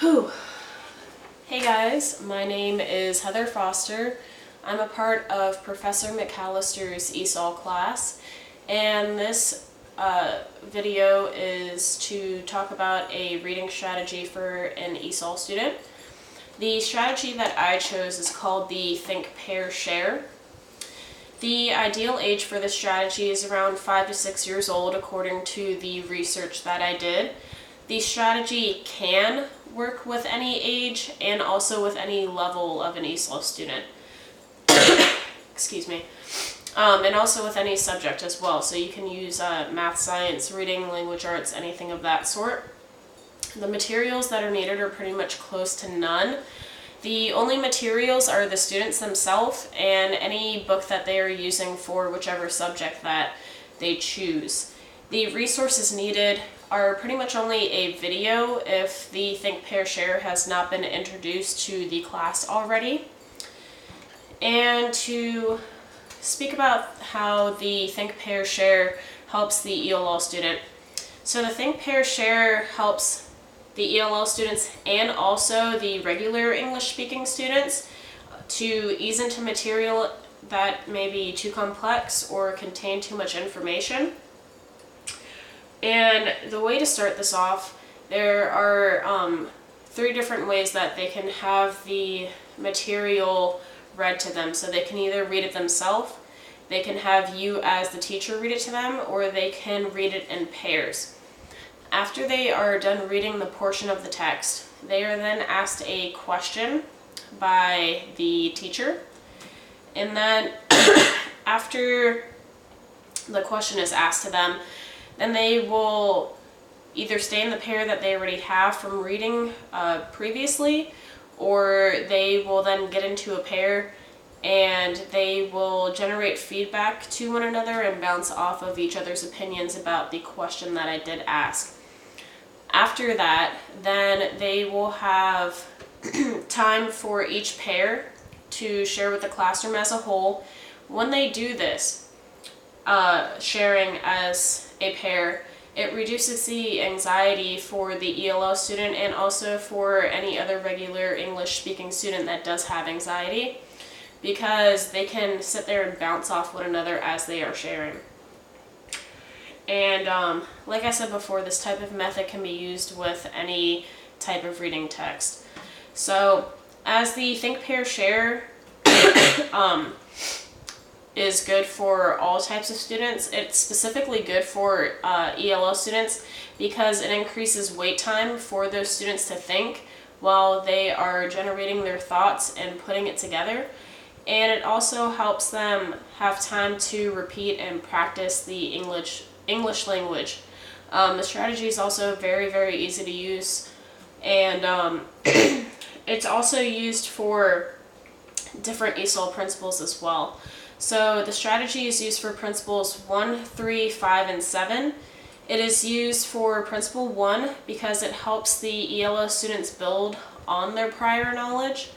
Whew. Hey guys, my name is Heather Foster. I'm a part of Professor McAllister's ESOL class, and this video is to talk about a reading strategy for an ESOL student. The strategy that I chose is called the Think, Pair, Share. The ideal age for this strategy is around 5 to 6 years old, according to the research that I did. The strategy can work with any age and also with any level of an ESOL student. Excuse me. And also with any subject as well. So you can use math, science, reading, language arts, anything of that sort. The materials that are needed are pretty much close to none. The only materials are the students themselves and any book that they are using for whichever subject that they choose. The resources needed are pretty much only a video if the Think, Pair, Share has not been introduced to the class already. And to speak about how the Think, Pair, Share helps the ELL student. So the Think, Pair, Share helps the ELL students and also the regular English-speaking students to ease into material that may be too complex or contain too much information. And the way to start this off, there are 3 different ways that they can have the material read to them. So they can either read it themselves, they can have you as the teacher read it to them, or they can read it in pairs. After they are done reading the portion of the text, they are then asked a question by the teacher. And then after the question is asked to them, then they will either stay in the pair that they already have from reading previously, or they will then get into a pair and they will generate feedback to one another and bounce off of each other's opinions about the question that I did ask. After that, then they will have time for each pair to share with the classroom as a whole. When they do this, sharing as a pair, it reduces the anxiety for the ELL student and also for any other regular English-speaking student that does have anxiety, because they can sit there and bounce off one another as they are sharing. And like I said before, this type of method can be used with any type of reading text. So as the Think, Pair, Share is good for all types of students, it's specifically good for ELL students because it increases wait time for those students to think while they are generating their thoughts and putting it together. And it also helps them have time to repeat and practice the English language. The strategy is also very, very easy to use, and it's also used for different ESOL principles as well. So the strategy is used for principles 1, 3, 5, and 7. It is used for principle 1 because it helps the ELL students build on their prior knowledge,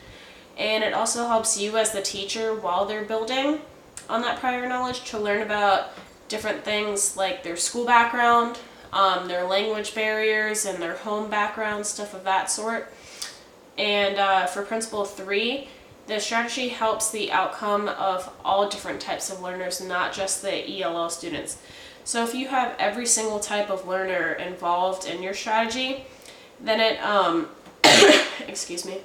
and it also helps you as the teacher while they're building on that prior knowledge to learn about different things like their school background, their language barriers, and their home background, stuff of that sort. And for principle 3, the strategy helps the outcome of all different types of learners, not just the ELL students. So if you have every single type of learner involved in your strategy, then it excuse me,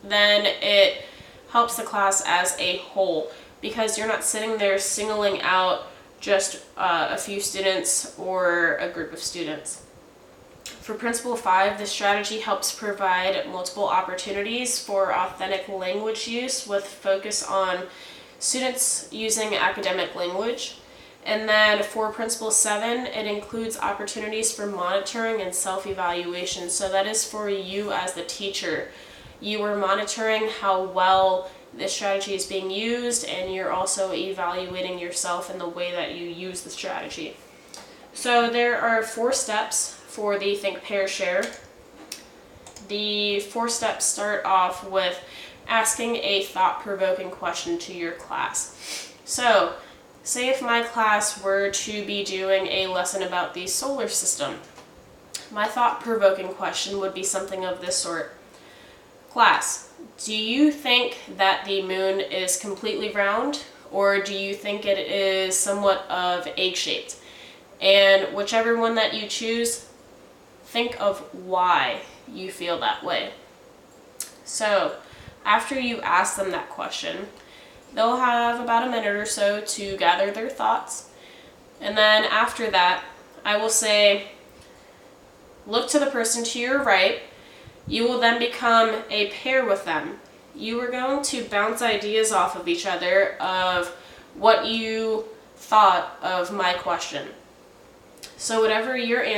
then it helps the class as a whole, because you're not sitting there singling out just a few students or a group of students. For principle 5, the strategy helps provide multiple opportunities for authentic language use with focus on students using academic language. And then for principle 7, it includes opportunities for monitoring and self-evaluation. So that is for you as the teacher. You are monitoring how well this strategy is being used, and you're also evaluating yourself in the way that you use the strategy. So there are 4 steps for the Think, Pair, Share. The 4 steps start off with asking a thought-provoking question to your class. So say if my class were to be doing a lesson about the solar system, my thought-provoking question would be something of this sort. Class, do you think that the moon is completely round, or do you think it is somewhat of egg-shaped? And whichever one that you choose, think of why you feel that way. So, after you ask them that question, they'll have about a minute or so to gather their thoughts. And then after that, I will say, look to the person to your right. You will then become a pair with them. You are going to bounce ideas off of each other of what you thought of my question. So whatever your